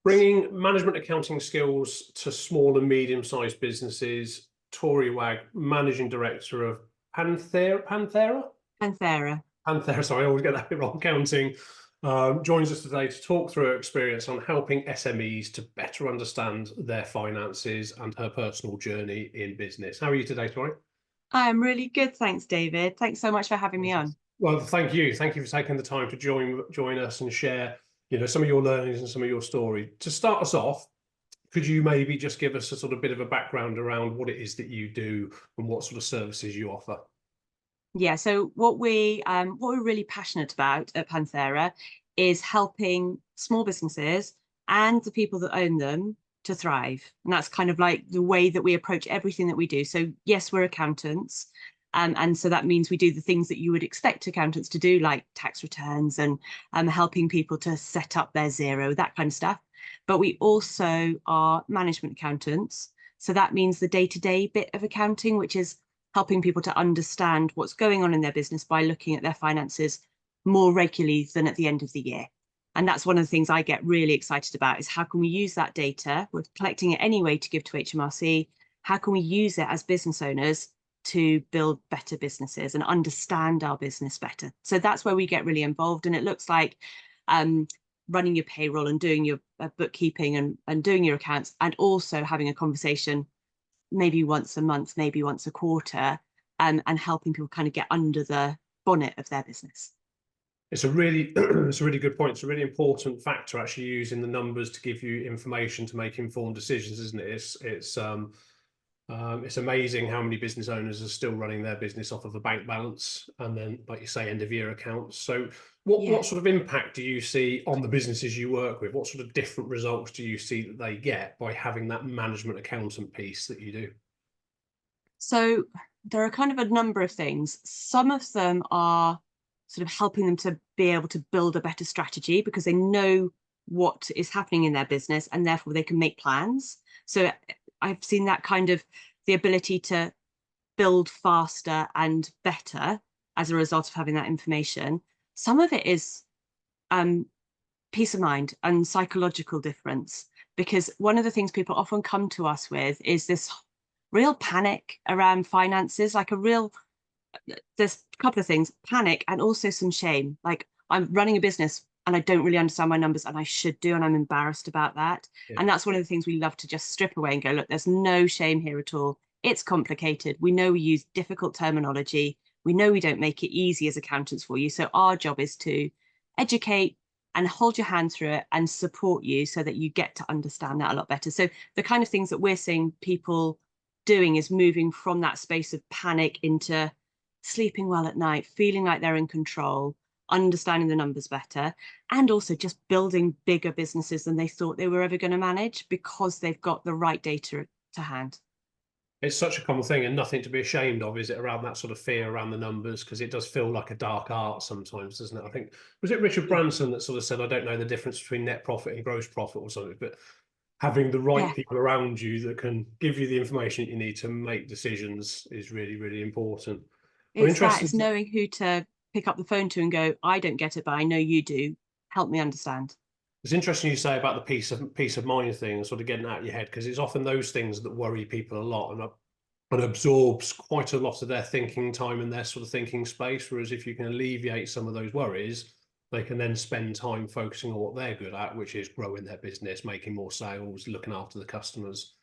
Bringing management accounting skills to small and medium-sized businesses. Tory Wagg, Managing Director of Panthera? Panthera, sorry, I always get that bit wrong, Accounting, joins us today to talk through her experience on helping SMEs to better understand their finances and her personal journey in business. How are you today, Tori? I'm really good, thanks, David. Thanks so much for having me on. Well, thank you. Thank you for taking the time to join us and share, some of your learnings and some of your story. To start us off, could you maybe just give us a sort of bit of a background around what it is that you do and what sort of services you offer? Yeah, so what we're really passionate about at Panthera is helping small businesses and the people that own them to thrive. And that's kind of like the way that we approach everything that we do. So yes, we're accountants. And so that means we do the things that you would expect accountants to do, like tax returns and helping people to set up their zero, that kind of stuff. But we also are management accountants. So that means the day-to-day bit of accounting, which is helping people to understand what's going on in their business by looking at their finances more regularly than at the end of the year. And that's one of the things I get really excited about, is how can we use that data? We're collecting it anyway to give to HMRC. How can we use it as business owners to build better businesses and understand our business better? So that's where we get really involved. And it looks like running your payroll and doing your bookkeeping and doing your accounts, and also having a conversation maybe once a month, maybe once a quarter, and helping people kind of get under the bonnet of their business. It's a really, it's a really good point. It's a really important factor, actually, using the numbers to give you information to make informed decisions, isn't it? It's amazing how many business owners are still running their business off of a bank balance, and then, like you say, end of year accounts. So what sort of impact do you see on the businesses you work with? What sort of different results do you see that they get by having that management accountant piece that you do? So there are kind of a number of things. Some of them are sort of helping them to be able to build a better strategy, because they know what is happening in their business and therefore they can make plans. So I've seen that kind of the ability to build faster and better as a result of having that information. Some of it is peace of mind and psychological difference, because one of the things people often come to us with is this real panic around finances, like there's a couple of things: panic and also some shame. Like, I'm running a business and I don't really understand my numbers, and I should do, and I'm embarrassed about that. Yeah. And that's one of the things we love to just strip away and go, look, there's no shame here at all. It's complicated. We know we use difficult terminology. We know we don't make it easy as accountants for you. So our job is to educate and hold your hand through it and support you so that you get to understand that a lot better. So the kind of things that we're seeing people doing is moving from that space of panic into sleeping well at night, feeling like they're in control, understanding the numbers better, and also just building bigger businesses than they thought they were ever going to manage, because they've got the right data to hand. It's such a common thing, and nothing to be ashamed of, is it, around that sort of fear around the numbers, because it does feel like a dark art sometimes, doesn't it? I think, was it Richard Branson that sort of said, I don't know the difference between net profit and gross profit or something, but having the right people around you that can give you the information you need to make decisions is really, really important. It's knowing who to pick up the phone to and go, I don't get it, but I know you do. Help me understand. It's interesting you say about the peace of mind thing and sort of getting out of your head, because it's often those things that worry people a lot and absorbs quite a lot of their thinking time and their sort of thinking space. Whereas if you can alleviate some of those worries, they can then spend time focusing on what they're good at, which is growing their business, making more sales, looking after the customers.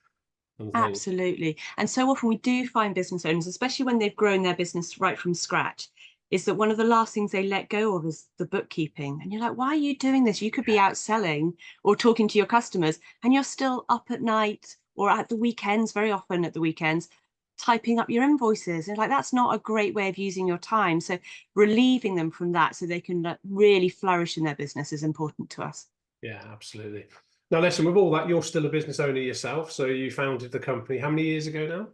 Absolutely. And so often we do find business owners, especially when they've grown their business right from scratch, is that one of the last things they let go of is the bookkeeping. And you're like, why are you doing this? You could be out selling or talking to your customers, and you're still up at night or at the weekends, very often at the weekends, typing up your invoices. And like, that's not a great way of using your time. So relieving them from that so they can really flourish in their business is important to us. Yeah, absolutely. Now, listen, with all that, you're still a business owner yourself. So you founded the company how many years ago now?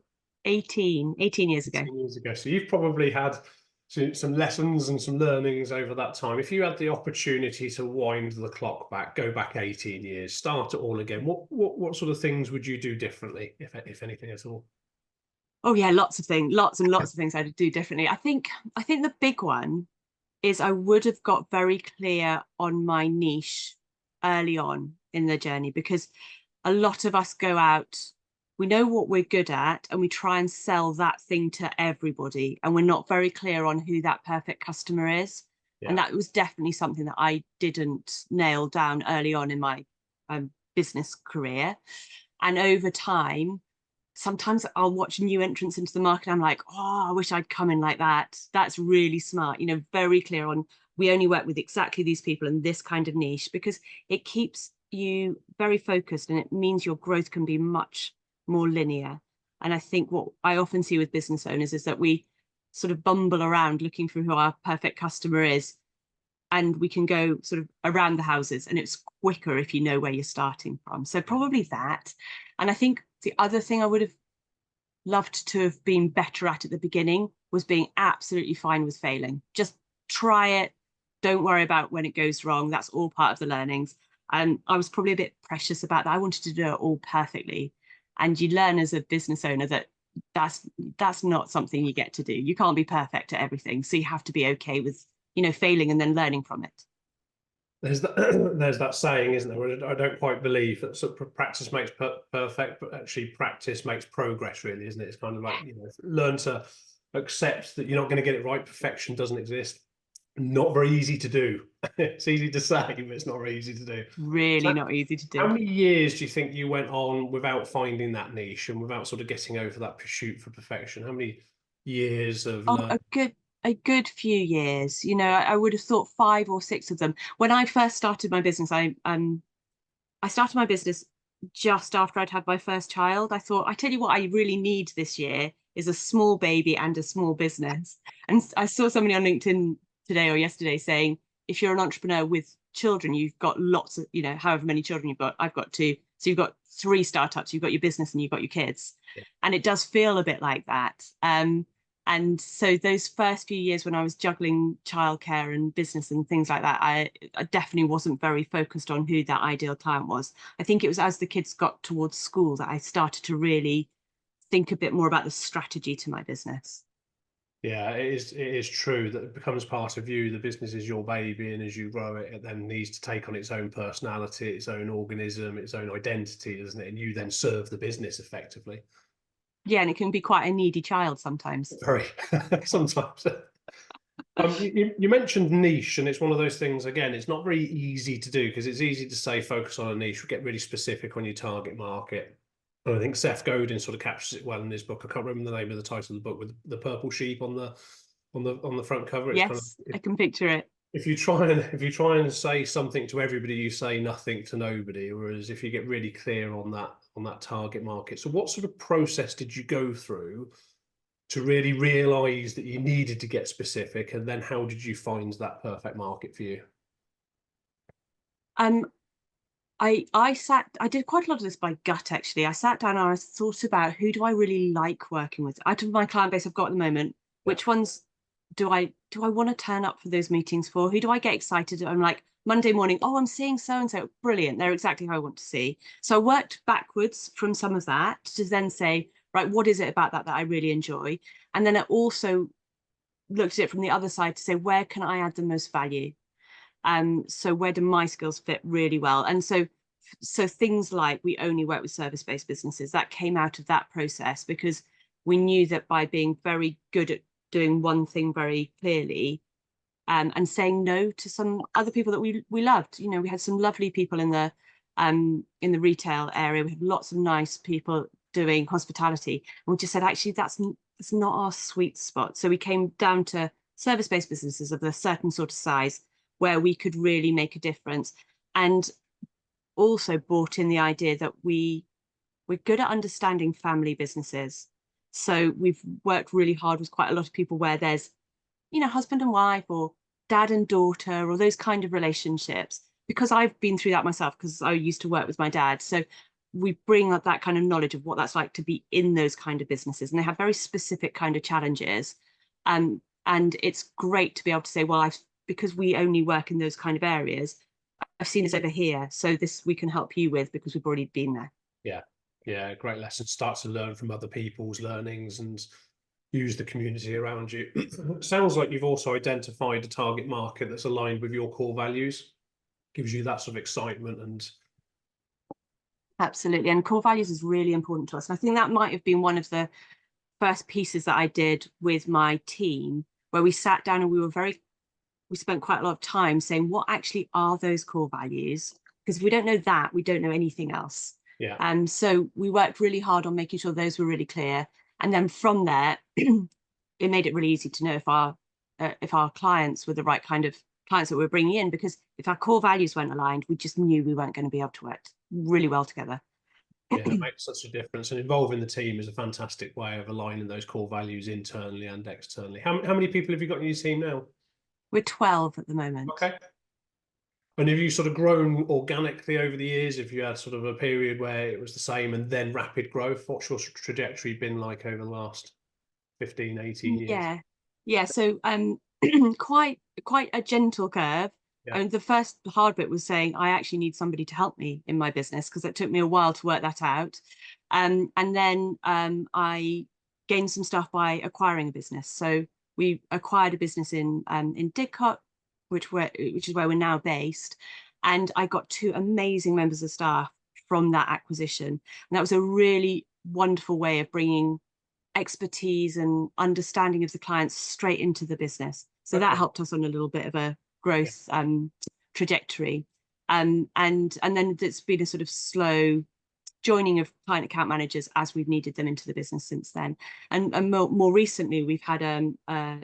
18 years ago. 18 years ago. So you've probably had some lessons and some learnings over that time. If you had the opportunity to wind the clock back, go back 18 years, start it all again, what sort of things would you do differently, if anything at all? Oh yeah, lots of things, lots and lots of things I'd do differently. I think the big one is I would have got very clear on my niche early on, in the journey, because a lot of us go out, we know what we're good at, and we try and sell that thing to everybody, and we're not very clear on who that perfect customer is. And that was definitely something that I didn't nail down early on in my business career. And over time, sometimes I'll watch new entrants into the market. I'm like, oh, I wish I'd come in like that. That's really smart, you know, very clear on, we only work with exactly these people in this kind of niche, because it keeps you very focused, and it means your growth can be much more linear. And I think what I often see with business owners is that we sort of bumble around looking for who our perfect customer is, and we can go sort of around the houses, and it's quicker if you know where you're starting from. So probably that. And I think the other thing I would have loved to have been better at the beginning was being absolutely fine with failing. Just try it. Don't worry about when it goes wrong. That's all part of the learnings. And I was probably a bit precious about that. I wanted to do it all perfectly. And you learn as a business owner that that's not something you get to do. You can't be perfect at everything. So you have to be okay with, you know, failing and then learning from it. There's that, there's that saying, isn't there? I don't quite believe that sort of practice makes perfect, but actually practice makes progress, really, isn't it? It's kind of like, you know, learn to accept that you're not going to get it right. Perfection doesn't exist. Not very easy to do. It's easy to say, but it's not very easy to do. Really So not easy to how do. many years do you think you went on without finding that niche and without sort of getting over that pursuit for perfection? How many years of Oh, learning? a good few years. You know, I would have thought 5 or 6 of them. When I first started my business, I started my business just after I'd had my first child. I thought, I tell you what I really need this year is a small baby and a small business. And I saw somebody on LinkedIn today or yesterday saying, if you're an entrepreneur with children, you've got lots of, you know, however many children you've got. I've got 2. So you've got 3 startups, you've got your business and you've got your kids. Yeah. And it does feel a bit like that. And so those first few years when I was juggling childcare and business and things like that, I definitely wasn't very focused on who that ideal client was. I think it was as the kids got towards school that I started to really think a bit more about the strategy to my business. Yeah, it is true that it becomes part of you. The business is your baby, and as you grow it, it then needs to take on its own personality, its own organism, its own identity, doesn't it? And you then serve the business effectively. Yeah, and it can be quite a needy child sometimes. Very sometimes. You mentioned niche, and it's one of those things, again, it's not very easy to do, because it's easy to say focus on a niche, get really specific on your target market. And I think Seth Godin sort of captures it well in his book. I can't remember the name of the title of the book, with the purple sheep on the front cover. It's kind of, Yes, I can picture it. if you try and say something to everybody, you say nothing to nobody. Whereas if you get really clear on that target market. So what sort of process did you go through to really realize that you needed to get specific, and then how did you find that perfect market for you? Um, I did quite a lot of this by gut, actually. I sat down and I thought about, who do I really like working with out of my client base I've got at the moment? Yeah. Which ones do I want to turn up for those meetings for? Who do I get excited? I'm like, Monday morning, oh, I'm seeing so and so, brilliant, they're exactly who I want to see. So I worked backwards from some of that to then say, right, what is it about that I really enjoy? And then I also looked at it from the other side to say, where can I add the most value? So where do my skills fit really well? And so things like, we only work with service-based businesses, that came out of that process, because we knew that by being very good at doing one thing very clearly, and saying no to some other people that we loved. You know, we had some lovely people in the retail area. We had lots of nice people doing hospitality, and we just said, actually, that's not our sweet spot. So we came down to service-based businesses of a certain sort of size where we could really make a difference, and also brought in the idea that we're good at understanding family businesses. So we've worked really hard with quite a lot of people where there's, you know, husband and wife, or dad and daughter, or those kind of relationships, because I've been through that myself, because I used to work with my dad. So we bring up that kind of knowledge of what that's like to be in those kind of businesses, and they have very specific kind of challenges. And it's great to be able to say, well, because we only work in those kind of areas, I've seen this over here, so this we can help you with, because we've already been there. Yeah, great lesson. Start to learn from other people's learnings and use the community around you. Sounds like you've also identified a target market that's aligned with your core values. Gives you that sort of excitement and Absolutely. And core values is really important to us. And I think that might have been one of the first pieces that I did with my team, where we sat down and we spent quite a lot of time saying, what actually are those core values? Because if we don't know that, we don't know anything else. Yeah. And so we worked really hard on making sure those were really clear. And then from there, it made it really easy to know if our clients were the right kind of clients that we're bringing in, because if our core values weren't aligned, we just knew we weren't going to be able to work really well together. Yeah, it makes such a difference, and involving the team is a fantastic way of aligning those core values internally and externally. How many people have you got in your team now? We're 12 at the moment. Okay. And have you sort of grown organically over the years? If you had sort of a period where it was the same and then rapid growth, what's your trajectory been like over the last 15, 18 years? Yeah. So quite a gentle curve. Yeah. And the first hard bit was saying I actually need somebody to help me in my business, because it took me a while to work that out. And then I gained some stuff by acquiring a business. So we acquired a business in Didcot, which is where we're now based. And I got two amazing members of staff from that acquisition. And that was a really wonderful way of bringing expertise and understanding of the clients straight into the business. So that helped us on a little bit of a growth trajectory. And then it's been a sort of slow joining of client account managers as we've needed them into the business since then. And more recently, we've had a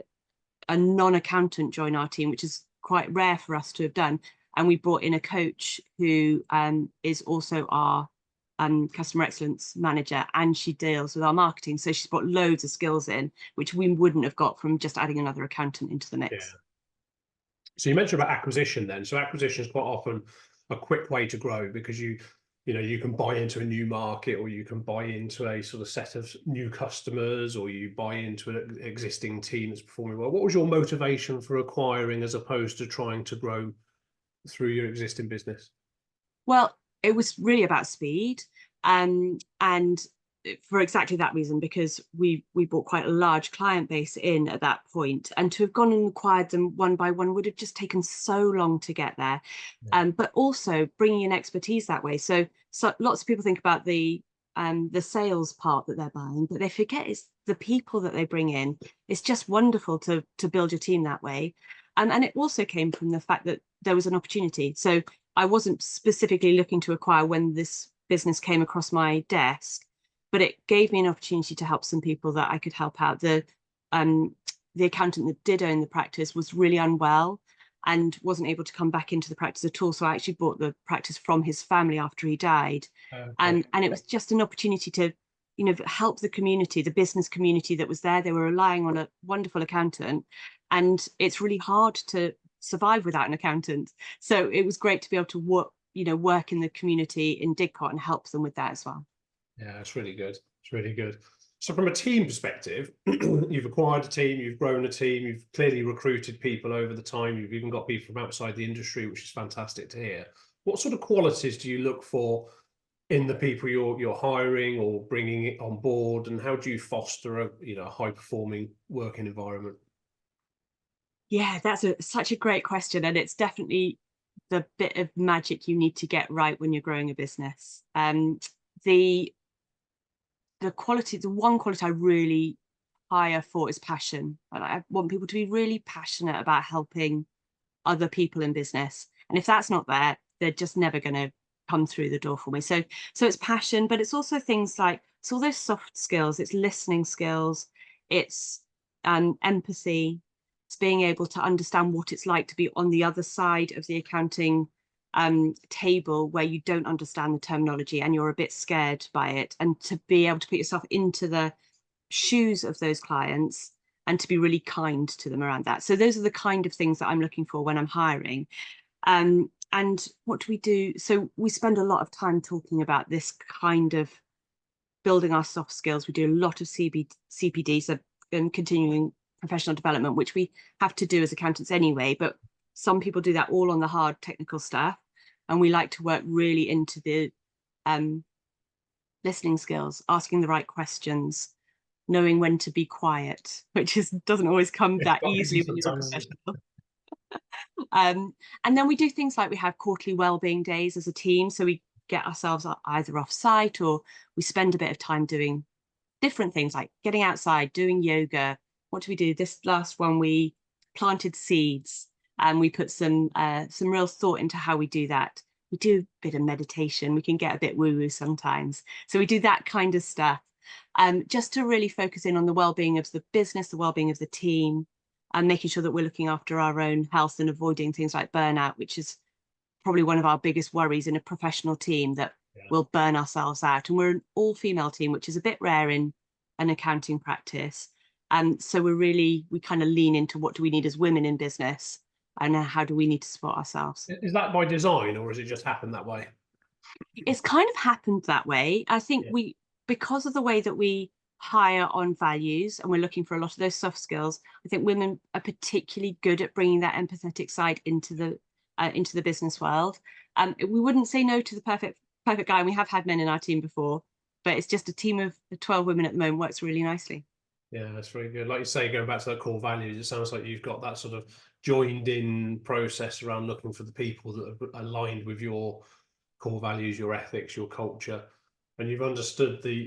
non-accountant join our team, which is quite rare for us to have done. And we brought in a coach who is also our customer excellence manager, and she deals with our marketing. So she's brought loads of skills in, which we wouldn't have got from just adding another accountant into the mix. Yeah. So you mentioned about acquisition then. So acquisition is quite often a quick way to grow, because you can buy into a new market, or you can buy into a sort of set of new customers, or you buy into an existing team that's performing well. What was your motivation for acquiring as opposed to trying to grow through your existing business? Well, it was really about speed, and for exactly that reason, because we brought quite a large client base in at that point, and to have gone and acquired them one by one would have just taken so long to get there. But also bringing in expertise that way. So lots of people think about the sales part that they're buying, but they forget it's the people that they bring in. It's just wonderful to build your team that way. And it also came from the fact that there was an opportunity. So I wasn't specifically looking to acquire when this business came across my desk, but it gave me an opportunity to help some people that I could help out. The accountant that did own the practice was really unwell and wasn't able to come back into the practice at all. So I actually bought the practice from his family after he died. Okay. And it was just an opportunity to, help the community, the business community that was there. They were relying on a wonderful accountant, and it's really hard to survive without an accountant. So it was great to be able to work in the community in Didcot and help them with that as well. Yeah, it's really good. It's really good. So from a team perspective, you've acquired a team, you've grown a team, you've clearly recruited people over the time, you've even got people from outside the industry, which is fantastic to hear. What sort of qualities do you look for in the people you're hiring or bringing it on board, and how do you foster a high performing working environment? Yeah, that's such a great question, and it's definitely the bit of magic you need to get right when you're growing a business. The one quality I really hire for is passion. I want people to be really passionate about helping other people in business, and if that's not there, they're just never going to come through the door for me. So it's passion, but it's also things like, it's all those soft skills, it's listening skills, it's empathy, it's being able to understand what it's like to be on the other side of the accounting table, where you don't understand the terminology and you're a bit scared by it, and to be able to put yourself into the shoes of those clients and to be really kind to them around that. So those are the kind of things that I'm looking for when I'm hiring. And what do we do? So we spend a lot of time talking about this kind of building our soft skills. We do a lot of CPD, so continuing professional development, which we have to do as accountants anyway, but some people do that all on the hard technical stuff. And we like to work really into the listening skills, asking the right questions, knowing when to be quiet, which doesn't always come that easily when you're a professional. And then we do things like we have quarterly wellbeing days as a team. So we get ourselves either off site, or we spend a bit of time doing different things like getting outside, doing yoga. What do we do? This last one, we planted seeds, and we put some real thought into how we do that. We do a bit of meditation. We can get a bit woo-woo sometimes. So we do that kind of stuff, just to really focus in on the well-being of the business, the well-being of the team, and making sure that we're looking after our own health and avoiding things like burnout, which is probably one of our biggest worries in a professional team, that we'll burn ourselves out. And we're an all-female team, which is a bit rare in an accounting practice. So we kind of lean into what do we need as women in business, and how do we need to support ourselves. Is that by design, or has it just happened that way? It's kind of happened that way. I think because of the way that we hire on values, and we're looking for a lot of those soft skills, I think women are particularly good at bringing that empathetic side into the business world. We wouldn't say no to the perfect guy, and we have had men in our team before, but it's just a team of 12 women at the moment works really nicely. Yeah, that's very good. Like you say, going back to that core values, it sounds like you've got that sort of joined in process around looking for the people that are aligned with your core values, your ethics, your culture. And you've understood the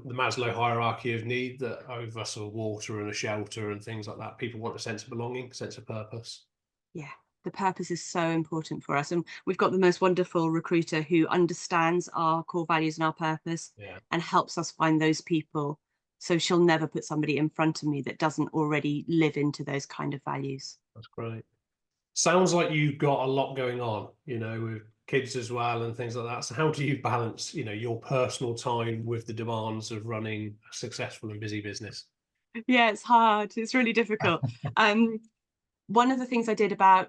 Maslow hierarchy of need, that over sort of water and a shelter and things like that, people want a sense of belonging, sense of purpose. Yeah, the purpose is so important for us. And we've got the most wonderful recruiter who understands our core values and our purpose, and helps us find those people. So she'll never put somebody in front of me that doesn't already live into those kind of values. That's great. Sounds like you've got a lot going on, with kids as well and things like that. So how do you balance, your personal time with the demands of running a successful and busy business? Yeah, it's hard. It's really difficult. One of the things I did I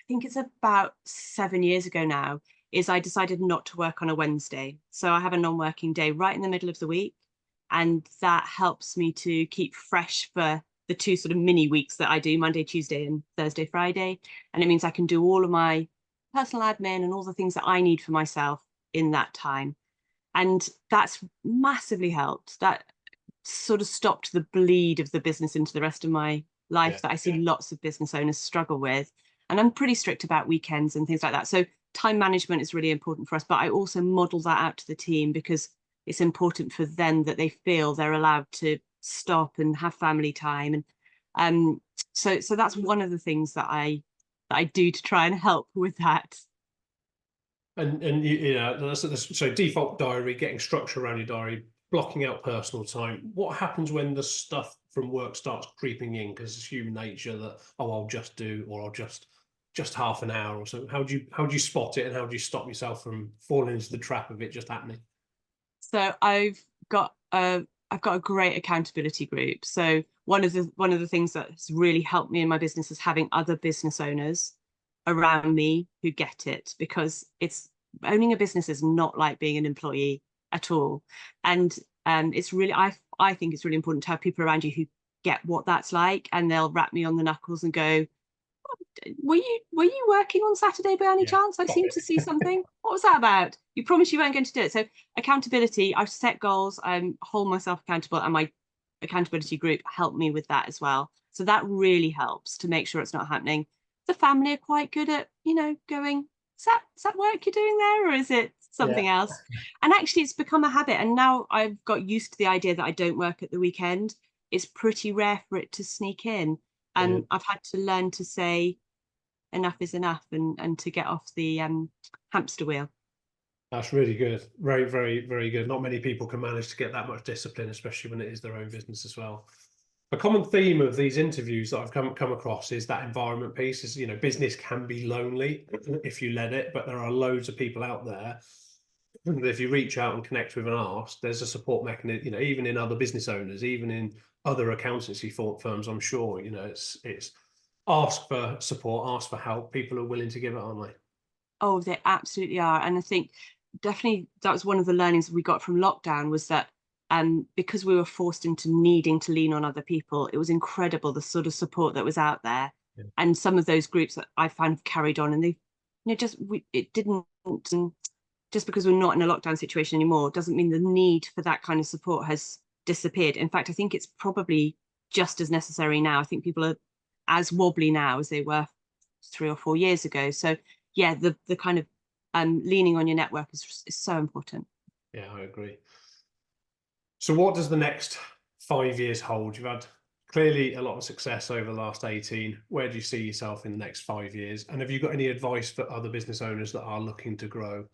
think it's about 7 years ago now, is I decided not to work on a Wednesday. So I have a non-working day right in the middle of the week. And that helps me to keep fresh for the 2 sort of mini weeks that I do, Monday, Tuesday, and Thursday, Friday. And it means I can do all of my personal admin and all the things that I need for myself in that time. And that's massively helped. That sort of stopped the bleed of the business into the rest of my life that I see lots of business owners struggle with. And I'm pretty strict about weekends and things like that. So time management is really important for us, but I also model that out to the team, because it's important for them that they feel they're allowed to stop and have family time. And so that's one of the things that I do to try and help with that. And so default diary, getting structure around your diary, blocking out personal time. What happens when the stuff from work starts creeping in? Because it's human nature that, I'll just do, or I'll just half an hour or so. How do you spot it, and how do you stop yourself from falling into the trap of it just happening? So I've got a great accountability group. So one of the things that's really helped me in my business is having other business owners around me who get it, because owning a business is not like being an employee at all. And it's really, I think it's really important to have people around you who get what that's like, and they'll rap me on the knuckles and go, were you working on Saturday by any chance? I seem to see something. What was that about? You promised you weren't going to do it. So accountability, I've set goals, I hold myself accountable, and my accountability group help me with that as well. So that really helps to make sure it's not happening. The family are quite good at, going, is that work you're doing there, or is it something else? And actually it's become a habit. And now I've got used to the idea that I don't work at the weekend. It's pretty rare for it to sneak in. And I've had to learn to say enough is enough, and to get off the hamster wheel. That's really good. Very, very, very good. Not many people can manage to get that much discipline, especially when it is their own business as well. A common theme of these interviews that I've come across is that environment piece. Is, business can be lonely if you let it, but there are loads of people out there that if you reach out and connect with and ask, there's a support mechanism, even in other business owners, even in other accountancy firms, I'm sure, it's ask for support, ask for help. People are willing to give it, aren't they? Oh, they absolutely are. And I think definitely that was one of the learnings we got from lockdown, was that because we were forced into needing to lean on other people, it was incredible the sort of support that was out there. And some of those groups that I found have carried on, and they, it didn't, just because we're not in a lockdown situation anymore doesn't mean the need for that kind of support has disappeared. In fact, I think it's probably just as necessary now. I think people are as wobbly now as they were 3 or 4 years ago. So yeah, the kind of leaning on your network is so important. Yeah, I agree. So what does the next 5 years hold? You've had clearly a lot of success over the last 18. Where do you see yourself in the next 5 years? And have you got any advice for other business owners that are looking to grow?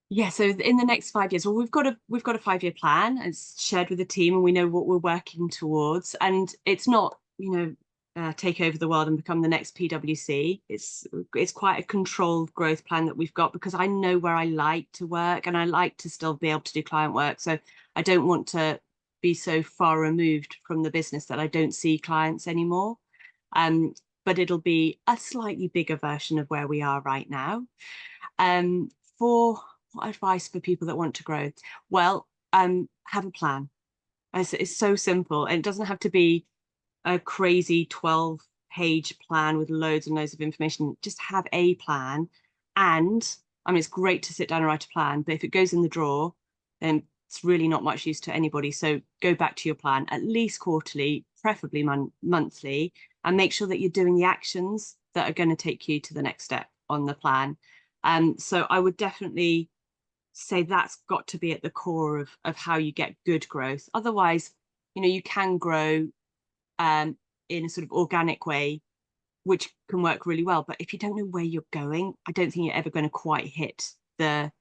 Yeah, so in the next 5 years, well, we've got a 5-year plan. It's shared with the team, and we know what we're working towards. And it's not, take over the world and become the next PwC. It's quite a controlled growth plan that we've got, because I know where I like to work, and I like to still be able to do client work. So I don't want to be so far removed from the business that I don't see clients anymore. But it'll be a slightly bigger version of where we are right now. For what advice for people that want to grow? Well, have a plan. It's so simple, and it doesn't have to be a crazy 12-page plan with loads and loads of information. Just have a plan. And I mean, it's great to sit down and write a plan, but if it goes in the drawer, then it's really not much use to anybody. So go back to your plan at least quarterly, preferably monthly, and make sure that you're doing the actions that are going to take you to the next step on the plan. So I would definitely say that's got to be at the core of how you get good growth. Otherwise, you can grow in a sort of organic way, which can work really well. But if you don't know where you're going, I don't think you're ever going to quite hit the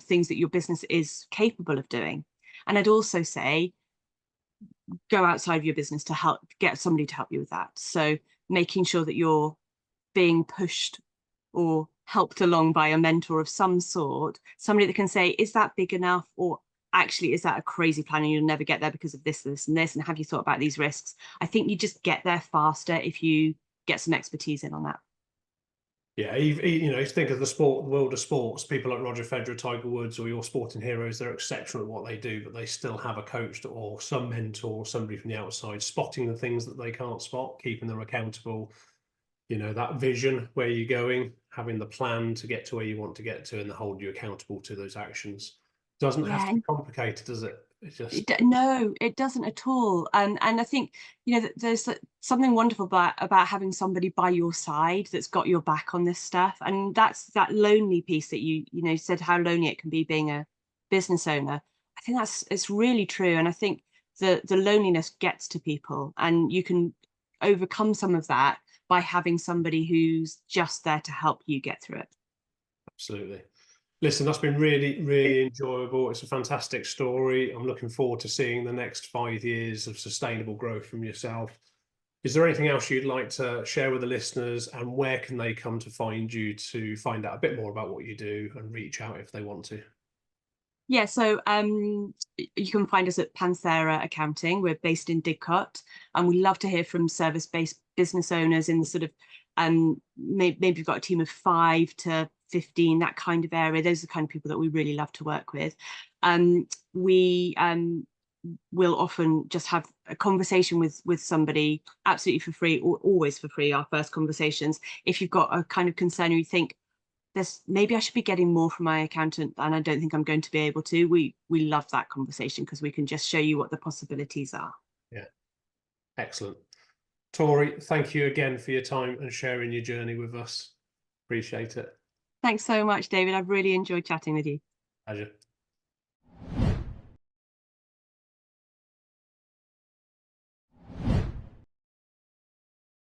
things that your business is capable of doing. And I'd also say, go outside of your business to help, get somebody to help you with that. So making sure that you're being pushed or helped along by a mentor of some sort, somebody that can say, is that big enough? Or actually, is that a crazy plan and you'll never get there because of this, this, and this? And have you thought about these risks? I think you just get there faster if you get some expertise in on that. Yeah, you think of the world of sports, people like Roger Federer, Tiger Woods, or your sporting heroes, they're exceptional at what they do, but they still have a coach or some mentor, somebody from the outside, spotting the things that they can't spot, keeping them accountable. That vision, where you're going, having the plan to get to where you want to get to, and hold you accountable to those actions. Doesn't have to be complicated, does it? It's just no, it doesn't at all. And I think there's something wonderful about having somebody by your side that's got your back on this stuff. And that's that lonely piece that you said, how lonely it can be being a business owner. I think it's really true. And I think the loneliness gets to people, and you can overcome some of that by having somebody who's just there to help you get through it. Absolutely. Listen, that's been really, really enjoyable. It's a fantastic story. I'm looking forward to seeing the next 5 years of sustainable growth from yourself. Is there anything else you'd like to share with the listeners, and where can they come to find you to find out a bit more about what you do and reach out if they want to? Yeah, so you can find us at Panthera Accounting. We're based in Didcot, and we love to hear from service-based business owners in the sort of maybe we've got a team of 5 to 15, that kind of area. Those are the kind of people that we really love to work with. We will often just have a conversation with somebody absolutely for free, or always for free, our first conversations. If you've got a kind of concern, or you think, maybe I should be getting more from my accountant and I don't think I'm going to be able to, we love that conversation, because we can just show you what the possibilities are. Yeah, excellent. Tori, thank you again for your time and sharing your journey with us. Appreciate it. Thanks so much, David. I've really enjoyed chatting with you. Pleasure.